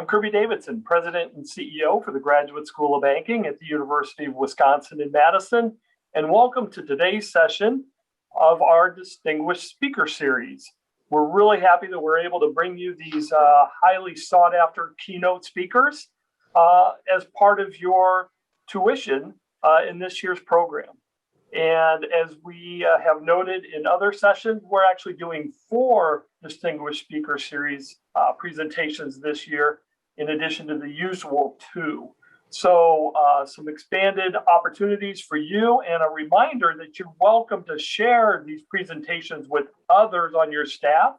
Kirby Davidson, President and CEO for the Graduate School of Banking at the University of Wisconsin in Madison, and welcome to today's session of our Distinguished Speaker Series. We're really happy that we're able to bring you these highly sought after keynote speakers as part of your tuition in this year's program. And as we have noted in other sessions, we're actually doing 4 Distinguished Speaker Series presentations this year, in addition to the usual 2. So some expanded opportunities for you, and a reminder that you're welcome to share these presentations with others on your staff,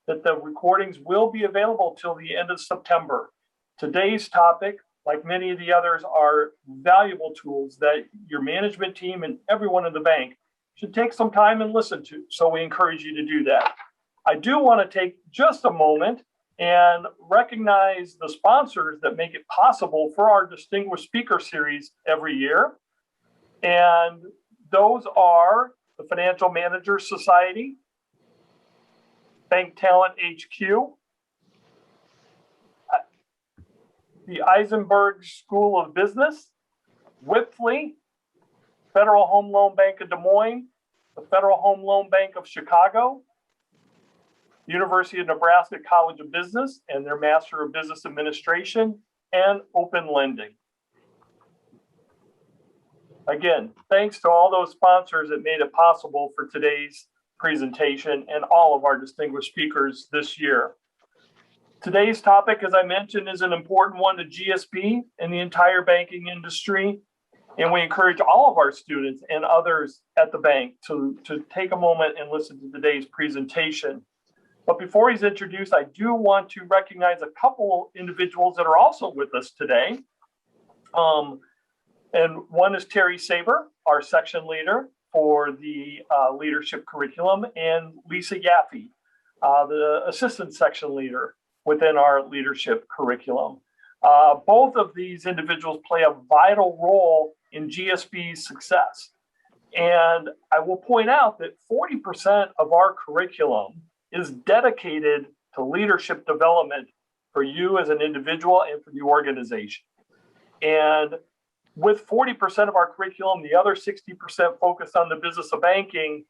that the recordings will be available till the end of September. Today's topic, like many of the others, are valuable tools that your management team and everyone in the bank should take some time and listen to. So we encourage you to do that. I do want to take just a moment and recognize the sponsors that make it possible for our Distinguished Speaker Series every year. And those are the Financial Managers Society, Bank Talent HQ, the Eisenberg School of Business, Wipfli, Federal Home Loan Bank of Des Moines, the Federal Home Loan Bank of Chicago, University of Nebraska College of Business and their Master of Business Administration, and Open Lending. Again, thanks to all those sponsors that made it possible for today's presentation and all of our distinguished speakers this year. Today's topic, as I mentioned, is an important one to GSB and the entire banking industry. And we encourage all of our students and others at the bank to take a moment and listen to today's presentation. But before he's introduced, I do want to recognize a couple individuals that are also with us today. And one is Terry Saber, our section leader for the leadership curriculum, and Lisa Yaffe, the assistant section leader within our leadership curriculum. Both of these individuals play a vital role in GSB's success. And I will point out that 40% of our curriculum is dedicated to leadership development for you as an individual and for the organization. And with 40% of our curriculum, the other 60% focused on the business of banking,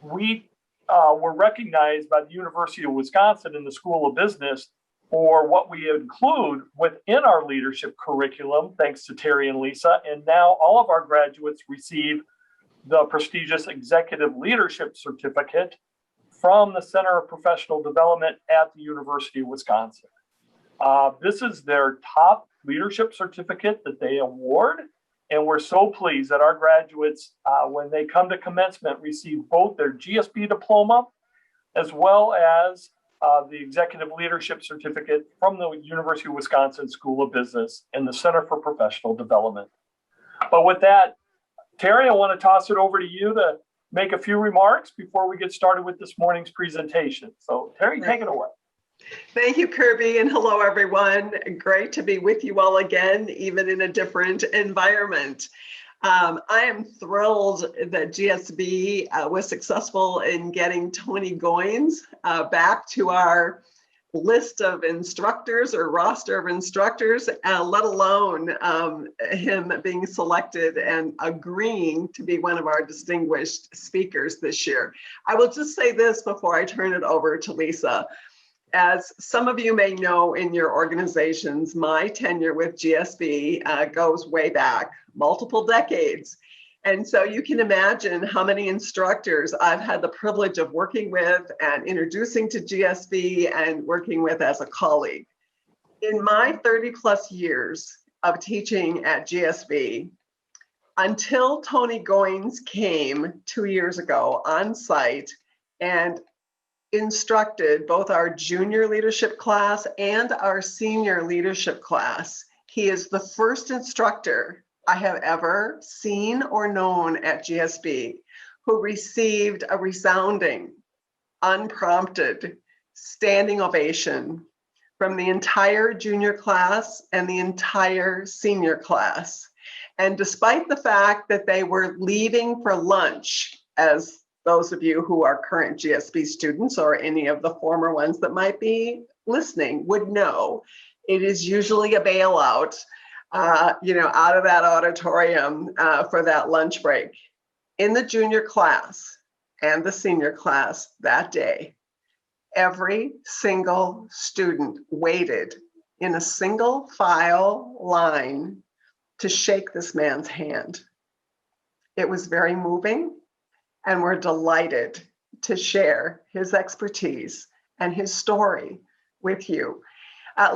we were recognized by the University of Wisconsin and the School of Business for what we include within our leadership curriculum, thanks to Terry and Lisa. And now all of our graduates receive the prestigious Executive Leadership Certificate from the Center of Professional Development at the University of Wisconsin. This is their top leadership certificate that they award, and we're so pleased that our graduates, when they come to commencement, receive both their GSB diploma as well as the Executive Leadership Certificate from the University of Wisconsin School of Business and the Center for Professional Development. But with that, Terry, I want to toss it over to you to make a few remarks before we get started with this morning's presentation. So Terry, take it away. Thank you, Kirby, and hello, everyone. Great to be with you all again, even in a different environment. I am thrilled that GSB was successful in getting Tony Goins back to our list of instructors or roster of instructors, let alone him being selected and agreeing to be one of our distinguished speakers this year. I will just say this before I turn it over to Lisa. As some of you may know in your organizations, my tenure with GSB goes way back, multiple decades. And so you can imagine how many instructors I've had the privilege of working with and introducing to GSB and working with as a colleague. In my 30 plus years of teaching at GSB, until Tony Goins came 2 years ago on site and instructed both our junior leadership class and our senior leadership class, he is the first instructor I have ever seen or known at GSB who received a resounding, unprompted standing ovation from the entire junior class and the entire senior class. And despite the fact that they were leaving for lunch, as those of you who are current GSB students or any of the former ones that might be listening would know, It is usually a bailout, out of that auditorium for that lunch break. In the junior class and the senior class that day, every single student waited in a single file line to shake this man's hand. It was very moving, and we're delighted to share his expertise and his story with you.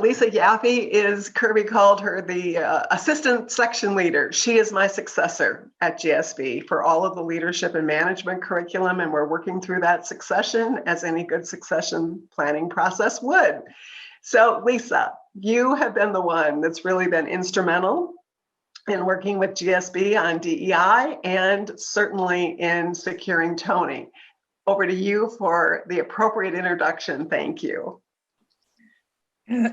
Lisa Yaffe is, Kirby called her the assistant section leader. She is my successor at GSB for all of the leadership and management curriculum, and we're working through that succession as any good succession planning process would. So Lisa, you have been the one that's really been instrumental in working with GSB on DEI and certainly in securing Tony. Over to you for the appropriate introduction. Thank you.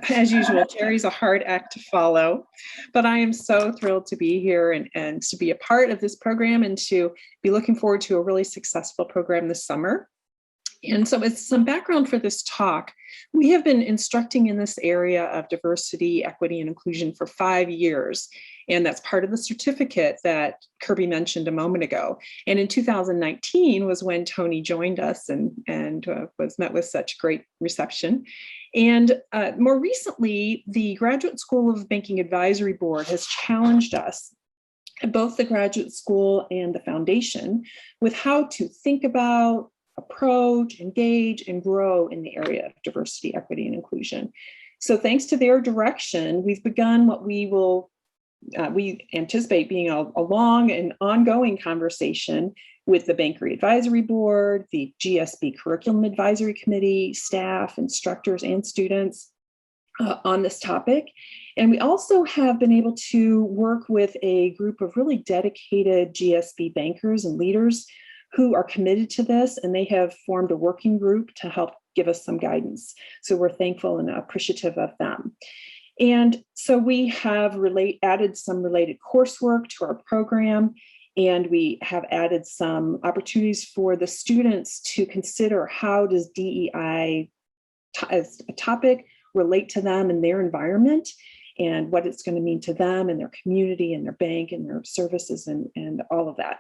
As usual, Terry's a hard act to follow, but I am so thrilled to be here and to be a part of this program and to be looking forward to a really successful program this summer. And so as some background for this talk, we have been instructing in this area of diversity, equity, and inclusion for 5 years. And that's part of the certificate that Kirby mentioned a moment ago. And in 2019 was when Tony joined us and was met with such great reception. And more recently, the Graduate School of Banking Advisory Board has challenged us, both the graduate school and the foundation, with how to think about, approach, engage, and grow in the area of diversity, equity, and inclusion. So thanks to their direction, we've begun what we anticipate being a long and ongoing conversation with the Bankery Advisory Board, the GSB Curriculum Advisory Committee, staff, instructors, and students on this topic. And we also have been able to work with a group of really dedicated GSB bankers and leaders who are committed to this, and they have formed a working group to help give us some guidance. So we're thankful and appreciative of them. And so we have added some related coursework to our program, and we have added some opportunities for the students to consider how does DEI as a topic relate to them and their environment, and what it's going to mean to them and their community and their bank and their services and all of that.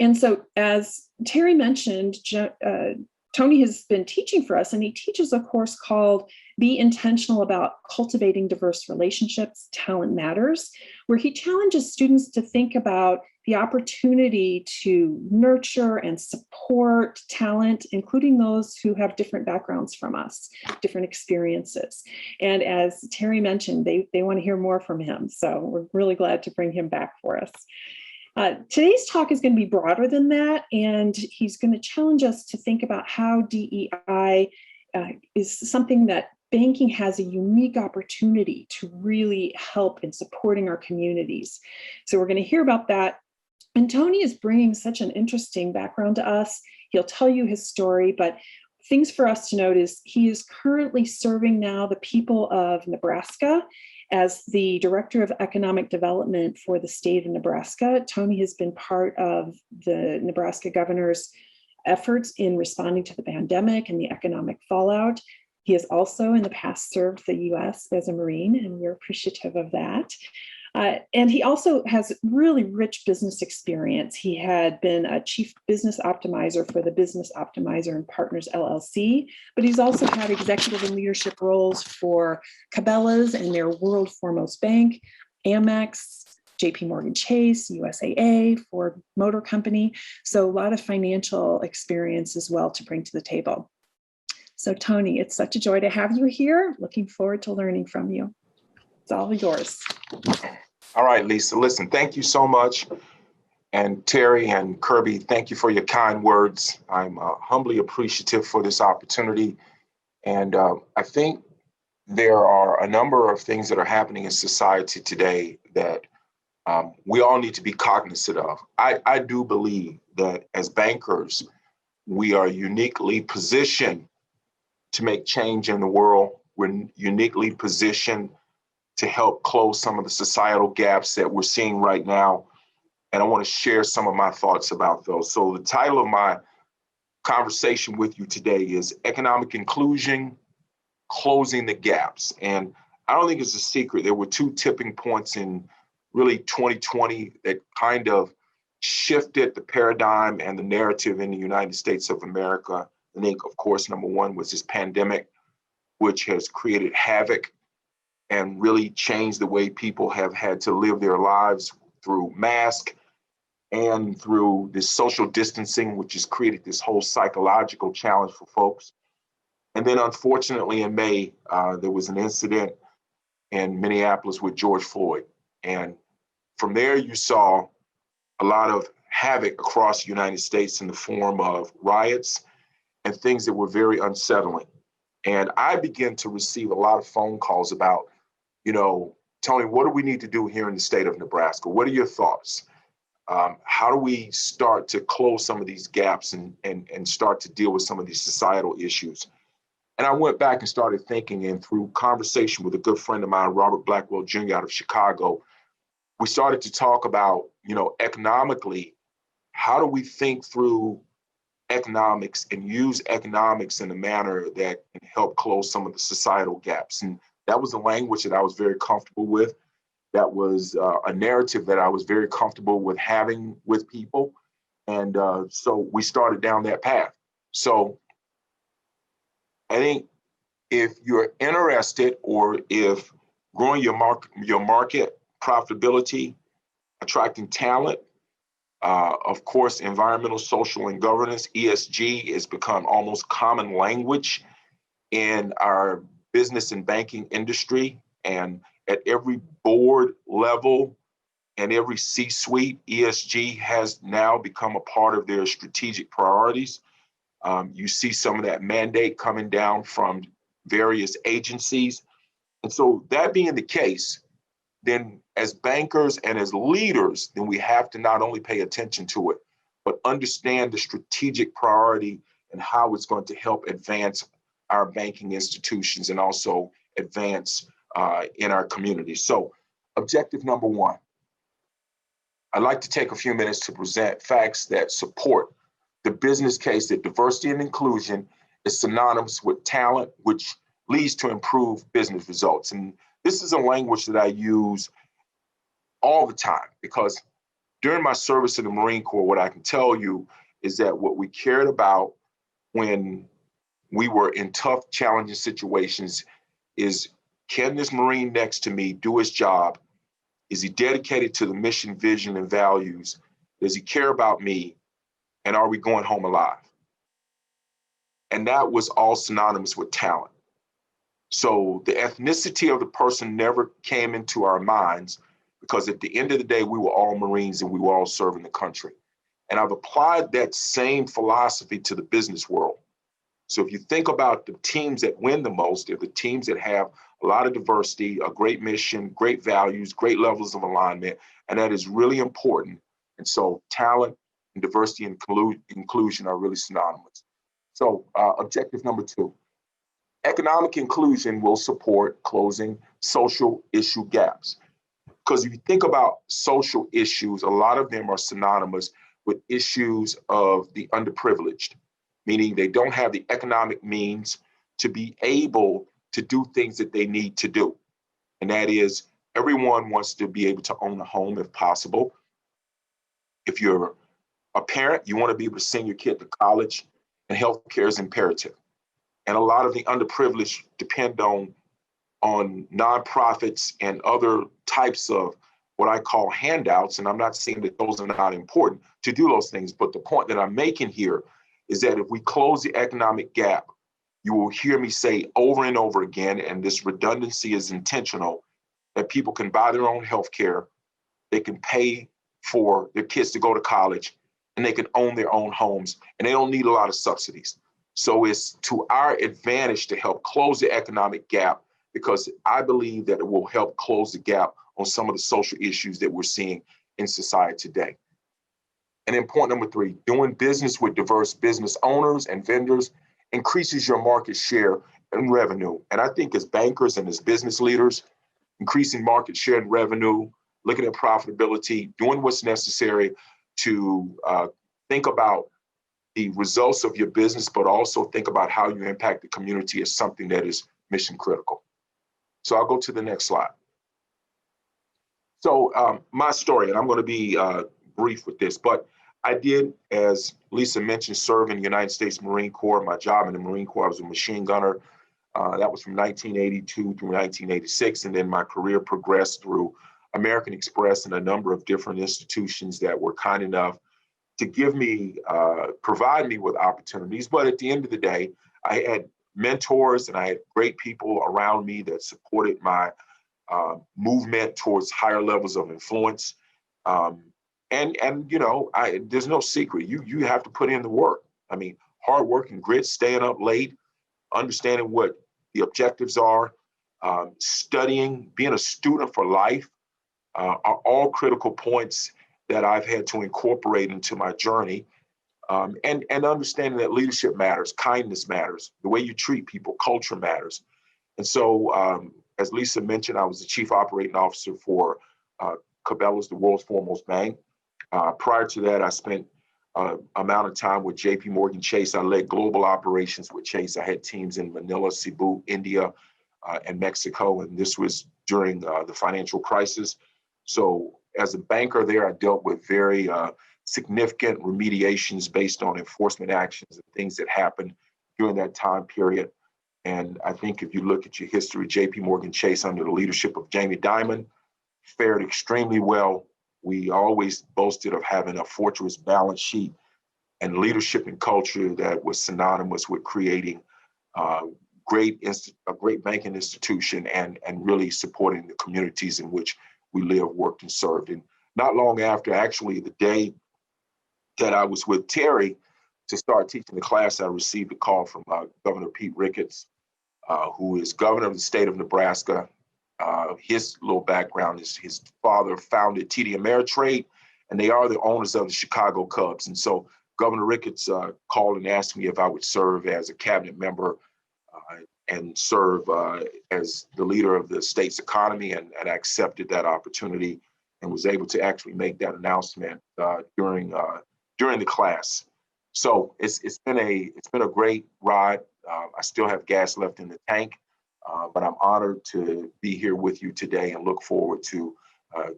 And so as Terry mentioned, Tony has been teaching for us, and he teaches a course called Be Intentional About Cultivating Diverse Relationships, Talent Matters, where he challenges students to think about the opportunity to nurture and support talent, including those who have different backgrounds from us, different experiences. And as Terry mentioned, they want to hear more from him. So we're really glad to bring him back for us. Today's talk is going to be broader than that, and he's going to challenge us to think about how DEI is something that banking has a unique opportunity to really help in supporting our communities. So we're going to hear about that. And Tony is bringing such an interesting background to us. He'll tell you his story, but things for us to note is he is currently serving now the people of Nebraska as the Director of Economic Development for the state of Nebraska. Tony has been part of the Nebraska governor's efforts in responding to the pandemic and the economic fallout. He has also in the past served the US as a Marine, and we're appreciative of that. And he also has really rich business experience. He had been a chief business optimizer for the Business Optimizer and Partners LLC, but he's also had executive and leadership roles for Cabela's and their world foremost bank, Amex, JP Morgan Chase, USAA, Ford Motor Company. So a lot of financial experience as well to bring to the table. So Tony, it's such a joy to have you here. Looking forward to learning from you. It's all yours. All right, Lisa, listen, thank you so much. And Terry and Kirby, thank you for your kind words. I'm humbly appreciative for this opportunity. And I think there are a number of things that are happening in society today that we all need to be cognizant of. I do believe that as bankers, we are uniquely positioned to make change in the world. We're uniquely positioned to help close some of the societal gaps that we're seeing right now. And I want to share some of my thoughts about those. So the title of my conversation with you today is Economic Inclusion, Closing the Gaps. And I don't think it's a secret. There were two tipping points in really 2020 that kind of shifted the paradigm and the narrative in the United States of America. I think, of course, number one was this pandemic, which has created havoc and really changed the way people have had to live their lives through masks and through this social distancing, which has created this whole psychological challenge for folks. And then unfortunately in May, there was an incident in Minneapolis with George Floyd. And from there, you saw a lot of havoc across the United States in the form of riots and things that were very unsettling. And I began to receive a lot of phone calls about, Tony, what do we need to do here in the state of Nebraska? What are your thoughts? How do we start to close some of these gaps and start to deal with some of these societal issues? And I went back and started thinking, and through conversation with a good friend of mine, Robert Blackwell Jr. out of Chicago, we started to talk about, economically, how do we think through economics and use economics in a manner that can help close some of the societal gaps? And that was a language that I was very comfortable with. That was a narrative that I was very comfortable with having with people. And so we started down that path. So I think if you're interested, or if growing your market profitability, attracting talent, of course, environmental, social, and governance, ESG has become almost common language in our business and banking industry. And at every board level and every C-suite, ESG has now become a part of their strategic priorities. You see some of that mandate coming down from various agencies. And so that being the case, then as bankers and as leaders, then we have to not only pay attention to it, but understand the strategic priority and how it's going to help advance our banking institutions and also advance in our community. So objective number one, I'd like to take a few minutes to present facts that support the business case that diversity and inclusion is synonymous with talent, which leads to improved business results. And this is a language that I use all the time, because during my service in the Marine Corps, what I can tell you is that what we cared about when we were in tough, challenging situations is, can this Marine next to me do his job? Is he dedicated to the mission, vision, and values? Does he care about me? And are we going home alive? And that was all synonymous with talent. So the ethnicity of the person never came into our minds, because at the end of the day, we were all Marines and we were all serving the country. And I've applied that same philosophy to the business world. So if you think about the teams that win the most, they're the teams that have a lot of diversity, a great mission, great values, great levels of alignment, and that is really important. And so talent and diversity and inclusion are really synonymous. So objective number two, economic inclusion will support closing social issue gaps. Because if you think about social issues, a lot of them are synonymous with issues of the underprivileged, meaning they don't have the economic means to be able to do things that they need to do. And that is, everyone wants to be able to own a home if possible. If you're a parent, you want to be able to send your kid to college, and healthcare is imperative. And a lot of the underprivileged depend on nonprofits and other types of what I call handouts. And I'm not saying that those are not important to do those things, but the point that I'm making here is that if we close the economic gap, you will hear me say over and over again, and this redundancy is intentional, that people can buy their own healthcare, they can pay for their kids to go to college, and they can own their own homes, and they don't need a lot of subsidies. So it's to our advantage to help close the economic gap, because I believe that it will help close the gap on some of the social issues that we're seeing in society today. And then point number three, doing business with diverse business owners and vendors increases your market share and revenue. And I think as bankers and as business leaders, increasing market share and revenue, looking at profitability, doing what's necessary to think about the results of your business, but also think about how you impact the community is something that is mission critical. So I'll go to the next slide. So my story, and I'm going to be brief with this, but I did, as Lisa mentioned, serve in the United States Marine Corps. My job in the Marine Corps, I was a machine gunner. That was from 1982 through 1986. And then my career progressed through American Express and a number of different institutions that were kind enough to give me, provide me with opportunities. But at the end of the day, I had mentors and I had great people around me that supported my movement towards higher levels of influence. And you know, there's no secret. You have to put in the work. I mean, hard work and grit, staying up late, understanding what the objectives are, studying, being a student for life are all critical points that I've had to incorporate into my journey. And understanding that leadership matters, kindness matters, the way you treat people, culture matters. And so, as Lisa mentioned, I was the chief operating officer for Cabela's, the world's foremost bank. Prior to that, I spent amount of time with JP Morgan Chase. I led global operations with Chase. I had teams in Manila, Cebu, India, and Mexico. And this was during the financial crisis. So as a banker there, I dealt with very significant remediations based on enforcement actions and things that happened during that time period. And I think if you look at your history, JP Morgan Chase under the leadership of Jamie Dimon fared extremely well. We always boasted of having a fortress balance sheet and leadership and culture that was synonymous with creating a great banking institution and really supporting the communities in which we lived, worked, and served. And not long after, actually the day that I was with Terry to start teaching the class, I received a call from Governor Pete Ricketts, who is governor of the state of Nebraska. His little background is his father founded TD Ameritrade, and they are the owners of the Chicago Cubs. And so Governor Ricketts called and asked me if I would serve as a cabinet member and serve as the leader of the state's economy. And I accepted that opportunity and was able to actually make that announcement during the class. So it's been a great ride. I still have gas left in the tank, but I'm honored to be here with you today and look forward to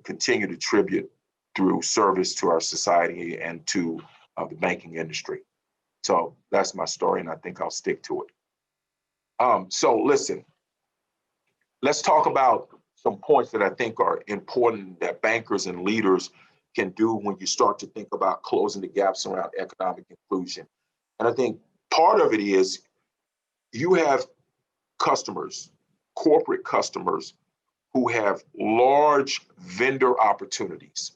continue to tribute through service to our society and to the banking industry. So that's my story, and I think I'll stick to it. So listen, let's talk about some points that I think are important that bankers and leaders can do when you start to think about closing the gaps around economic inclusion. And I think part of it is you have customers, corporate customers, who have large vendor opportunities.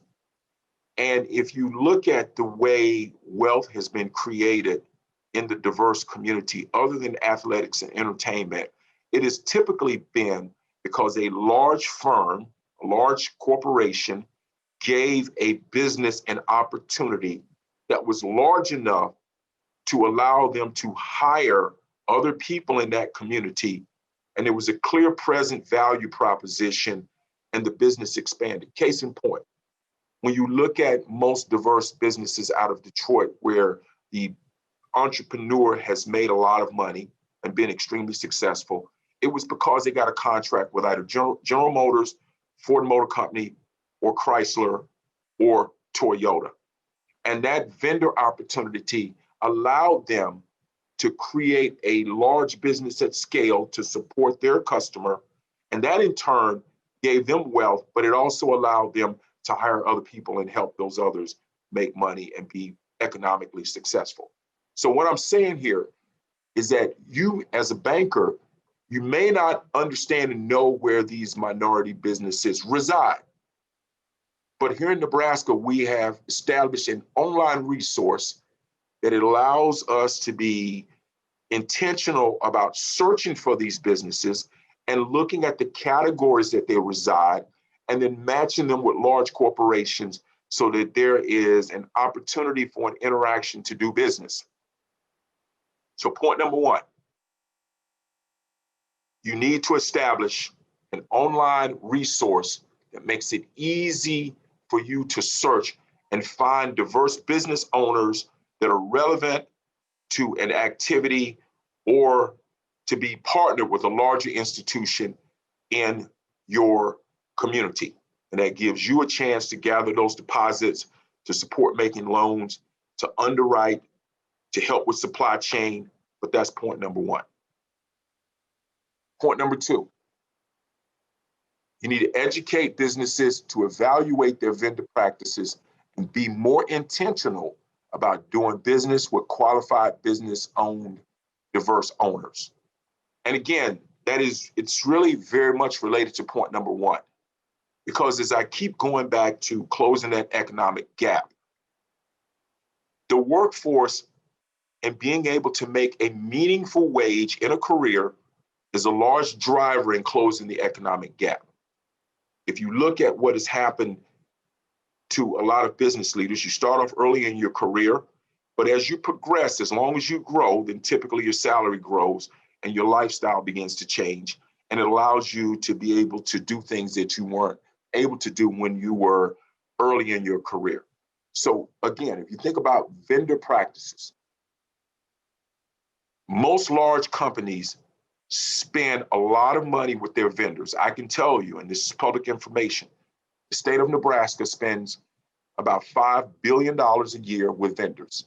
And if you look at the way wealth has been created in the diverse community, other than athletics and entertainment, it has typically been because a large firm, a large corporation, gave a business an opportunity that was large enough to allow them to hire other people in that community. And there was a clear present value proposition, and the business expanded. Case in point, when you look at most diverse businesses out of Detroit, where the entrepreneur has made a lot of money and been extremely successful, it was because they got a contract with either General Motors, Ford Motor Company, or Chrysler, or Toyota. And that vendor opportunity allowed them to create a large business at scale to support their customer. And that in turn gave them wealth, but it also allowed them to hire other people and help those others make money and be economically successful. So what I'm saying here is that you, as a banker, you may not understand and know where these minority businesses reside. But here in Nebraska, we have established an online resource that it allows us to be intentional about searching for these businesses and looking at the categories that they reside and then matching them with large corporations so that there is an opportunity for an interaction to do business. So point number one, you need to establish an online resource that makes it easy for you to search and find diverse business owners that are relevant to an activity or to be partnered with a larger institution in your community. And that gives you a chance to gather those deposits, to support making loans, to underwrite, to help with supply chain. But that's point number one. Point number two, you need to educate businesses to evaluate their vendor practices and be more intentional about doing business with qualified business-owned, diverse owners. And again, it's really very much related to point number one, because as I keep going back to closing that economic gap, the workforce and being able to make a meaningful wage in a career is a large driver in closing the economic gap. If you look at what has happened to a lot of business leaders, you start off early in your career, but as you progress, as long as you grow, then typically your salary grows and your lifestyle begins to change. And it allows you to be able to do things that you weren't able to do when you were early in your career. So again, if you think about vendor practices, most large companies spend a lot of money with their vendors. I can tell you, and this is public information, the state of Nebraska spends about $5 billion a year with vendors.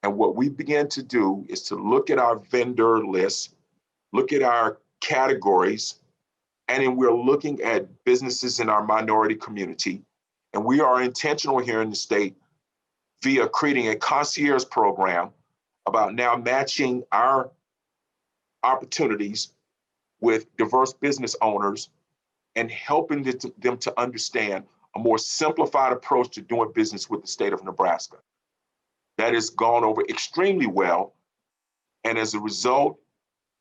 And what we began to do is to look at our vendor list, look at our categories, and then we're looking at businesses in our minority community. And we are intentional here in the state via creating a concierge program about now matching our opportunities with diverse business owners and helping them to understand a more simplified approach to doing business with the state of Nebraska. That has gone over extremely well. And as a result,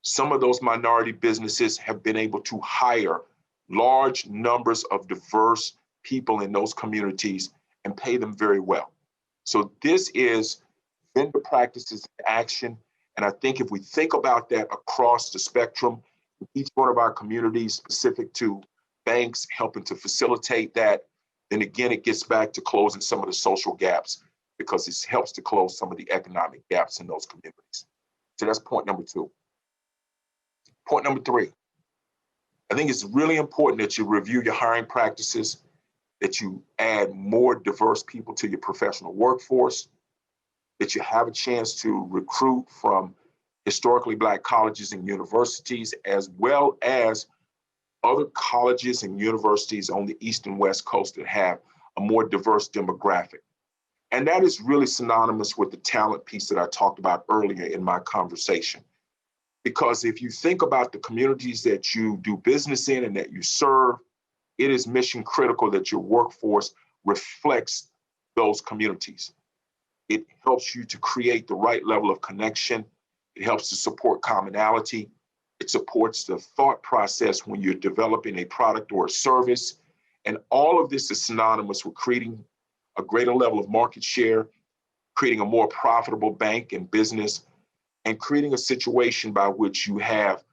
some of those minority businesses have been able to hire large numbers of diverse people in those communities and pay them very well. So this is vendor practices in action. And I think if we think about that across the spectrum, each one of our communities specific to banks helping to facilitate that, then again, it gets back to closing some of the social gaps because it helps to close some of the economic gaps in those communities. So that's point number two. Point number three, I think it's really important that you review your hiring practices, that you add more diverse people to your professional workforce, that you have a chance to recruit from historically Black colleges and universities, as well as other colleges and universities on the East and West Coast that have a more diverse demographic. And that is really synonymous with the talent piece that I talked about earlier in my conversation. Because if you think about the communities that you do business in and that you serve, it is mission critical that your workforce reflects those communities. It helps you to create the right level of connection. It helps to support commonality. It supports the thought process when you're developing a product or a service. And all of this is synonymous with creating a greater level of market share, creating a more profitable bank and business, and creating a situation by which you have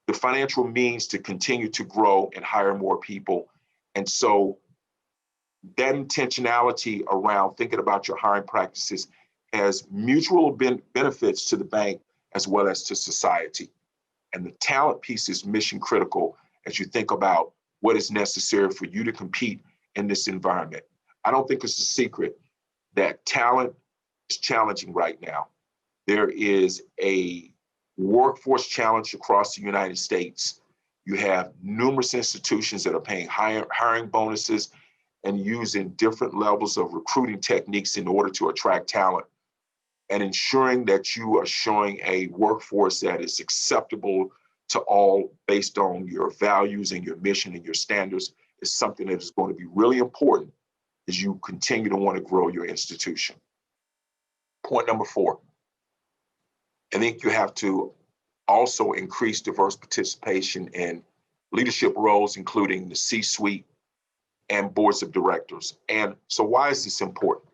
the financial means to continue to grow and hire more people. And so that intentionality around thinking about your hiring practices has mutual benefits to the bank as well as to society. And the talent piece is mission critical as you think about what is necessary for you to compete in this environment. I don't think it's a secret that talent is challenging right now. There is a workforce challenge across the United States. You have numerous institutions that are paying hiring bonuses and using different levels of recruiting techniques in order to attract talent, and ensuring that you are showing a workforce that is acceptable to all based on your values and your mission and your standards is something that is going to be really important as you continue to want to grow your institution. Point number four, I think you have to also increase diverse participation in leadership roles, including the C-suite and boards of directors. And so why is this important?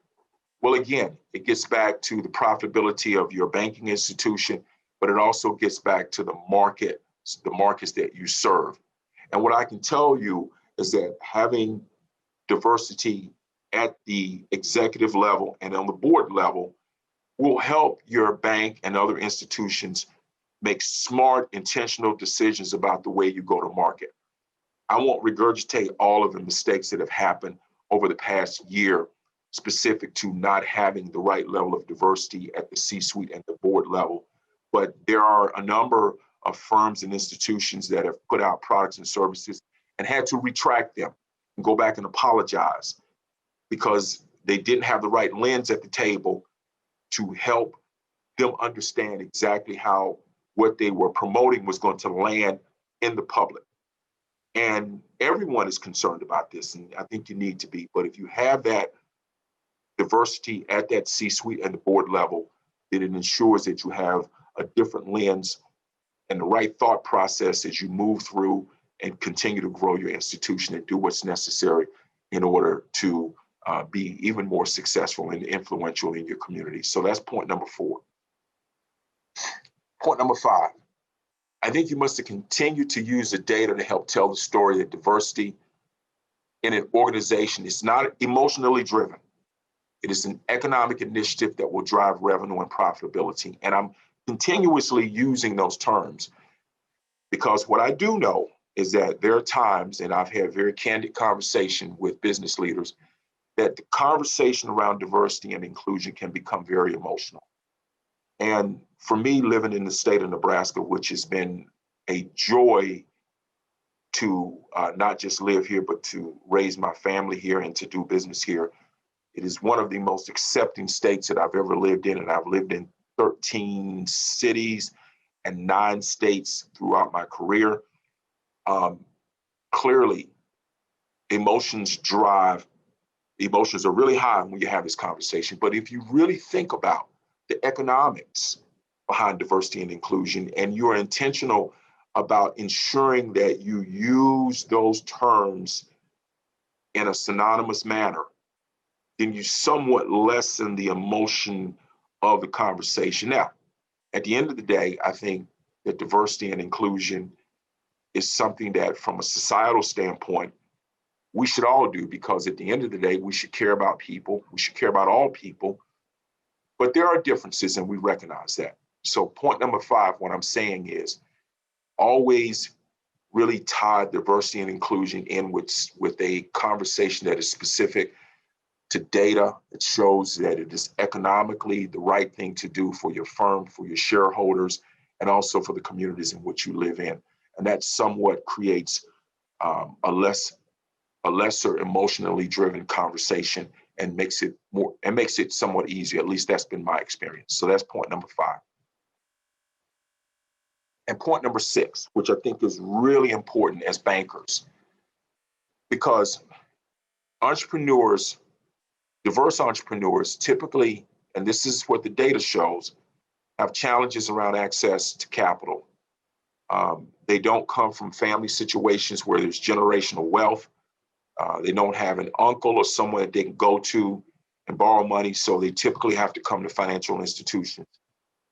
Well, again, it gets back to the profitability of your banking institution, but it also gets back to the markets that you serve. And what I can tell you is that having diversity at the executive level and on the board level will help your bank and other institutions make smart, intentional decisions about the way you go to market. I won't regurgitate all of the mistakes that have happened over the past year, specific to not having the right level of diversity at the C-suite and the board level. But there are a number of firms and institutions that have put out products and services and had to retract them and go back and apologize because they didn't have the right lens at the table to help them understand exactly how what they were promoting was going to land in the public. And everyone is concerned about this, and I think you need to be. But if you have that diversity at that C-suite and the board level, then it ensures that you have a different lens and the right thought process as you move through and continue to grow your institution and do what's necessary in order to be even more successful and influential in your community. So that's point number 4. Point number 5, I think you must continue to use the data to help tell the story that diversity in an organization is not emotionally driven. It is an economic initiative that will drive revenue and profitability. And I'm continuously using those terms because what I do know is that there are times, and I've had very candid conversation with business leaders, that the conversation around diversity and inclusion can become very emotional. And for me, living in the state of Nebraska, which has been a joy to not just live here, but to raise my family here and to do business here, it is one of the most accepting states that I've ever lived in. And I've lived in 13 cities and 9 states throughout my career. Clearly, emotions are really high when you have this conversation. But if you really think about the economics behind diversity and inclusion, and you're intentional about ensuring that you use those terms in a synonymous manner, then you somewhat lessen the emotion of the conversation. Now, at the end of the day, I think that diversity and inclusion is something that from a societal standpoint, we should all do, because at the end of the day, we should care about people. We should care about all people. But there are differences, and we recognize that. So point number 5, what I'm saying is always really tie diversity and inclusion in with a conversation that is specific to data that shows that it is economically the right thing to do for your firm, for your shareholders, and also for the communities in which you live in. And that somewhat creates a lesser emotionally driven conversation and makes it somewhat easier. At least that's been my experience. So that's point number 5. And point number 6, which I think is really important as bankers, because diverse entrepreneurs typically, and this is what the data shows, have challenges around access to capital. They don't come from family situations where there's generational wealth. They don't have an uncle or someone that they can go to and borrow money, so they typically have to come to financial institutions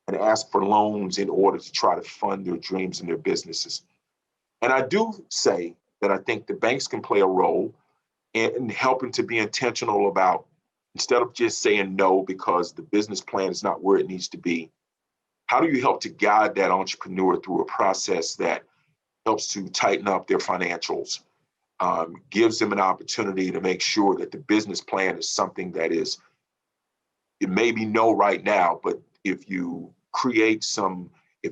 and ask for loans in order to try to fund their dreams and their businesses. And I do say that I think the banks can play a role in helping to be intentional about, instead of just saying no because the business plan is not where it needs to be, how do you help to guide that entrepreneur through a process that helps to tighten up their financials, gives them an opportunity to make sure that the business plan is something that is, it may be no right now, but if you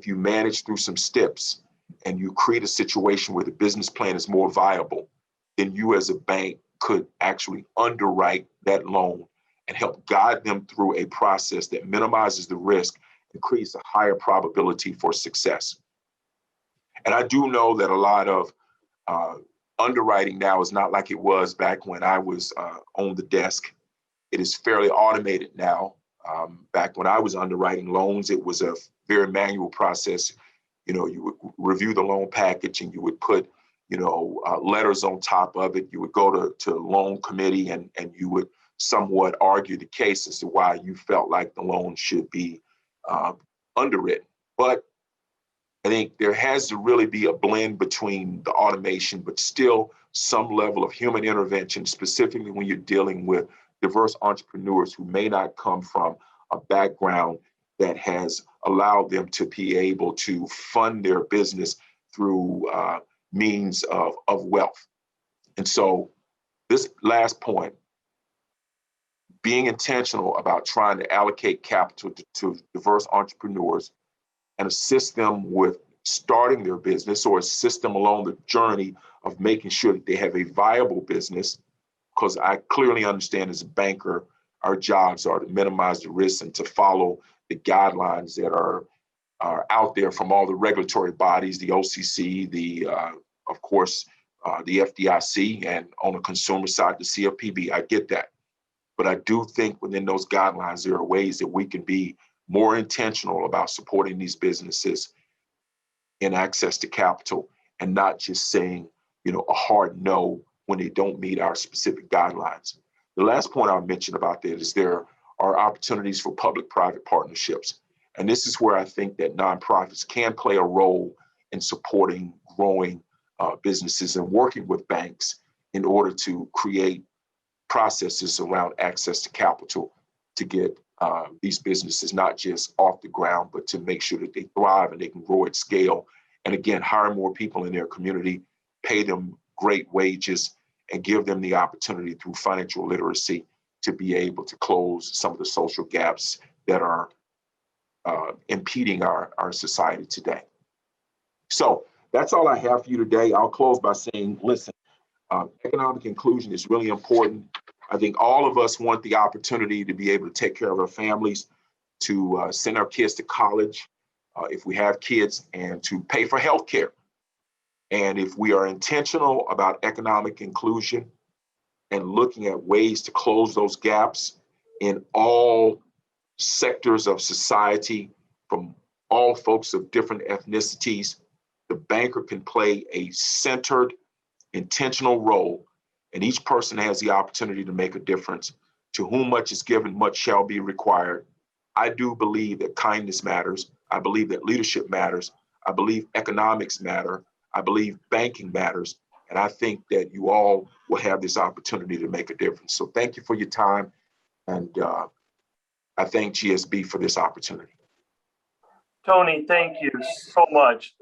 manage through some steps and you create a situation where the business plan is more viable, then you as a bank could actually underwrite that loan and help guide them through a process that minimizes the risk and creates a higher probability for success. And I do know that a lot of underwriting now is not like it was back when I was on the desk. It is fairly automated now. Back when I was underwriting loans, it was a very manual process. You would review the loan package and you would put, letters on top of it. You would go to loan committee and you would somewhat argue the case as to why you felt like the loan should be underwritten. But I think there has to really be a blend between the automation, but still some level of human intervention, specifically when you're dealing with diverse entrepreneurs who may not come from a background that has allowed them to be able to fund their business through means of wealth. And so this last point, being intentional about trying to allocate capital to diverse entrepreneurs and assist them with starting their business or assist them along the journey of making sure that they have a viable business. Because I clearly understand as a banker, our jobs are to minimize the risks and to follow the guidelines that are out there from all the regulatory bodies, the OCC, of course, the FDIC, and on the consumer side, the CFPB. I get that. But I do think within those guidelines, there are ways that we can be more intentional about supporting these businesses in access to capital and not just saying, a hard no when they don't meet our specific guidelines. The last point I'll mention about that is there are opportunities for public-private partnerships. And this is where I think that nonprofits can play a role in supporting growing businesses and working with banks in order to create processes around access to capital to get these businesses not just off the ground, but to make sure that they thrive and they can grow at scale. And again, hire more people in their community, pay them great wages, and give them the opportunity through financial literacy to be able to close some of the social gaps that are impeding our society today. So that's all I have for you today. I'll close by saying, listen, economic inclusion is really important. I think all of us want the opportunity to be able to take care of our families, to send our kids to college, if we have kids, and to pay for healthcare. And if we are intentional about economic inclusion and looking at ways to close those gaps in all sectors of society, from all folks of different ethnicities, the banker can play a centered, intentional role, and each person has the opportunity to make a difference. To whom much is given, much shall be required. I do believe that kindness matters. I believe that leadership matters. I believe economics matter. I believe banking matters. And I think that you all will have this opportunity to make a difference. So thank you for your time. And I thank GSB for this opportunity. Tony, thank you so much.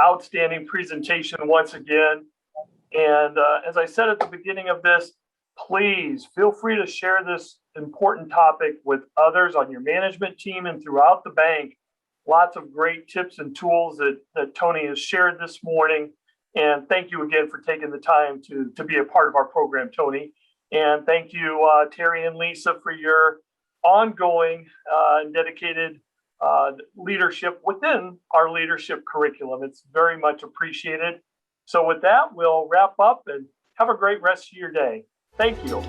Outstanding presentation once again. And as I said at the beginning of this, please feel free to share this important topic with others on your management team and throughout the bank. Lots of great tips and tools that Tony has shared this morning. And thank you again for taking the time to be a part of our program, Tony. And thank you, Terry and Lisa, for your ongoing and dedicated leadership within our leadership curriculum. It's very much appreciated. So with that, we'll wrap up and have a great rest of your day. Thank you.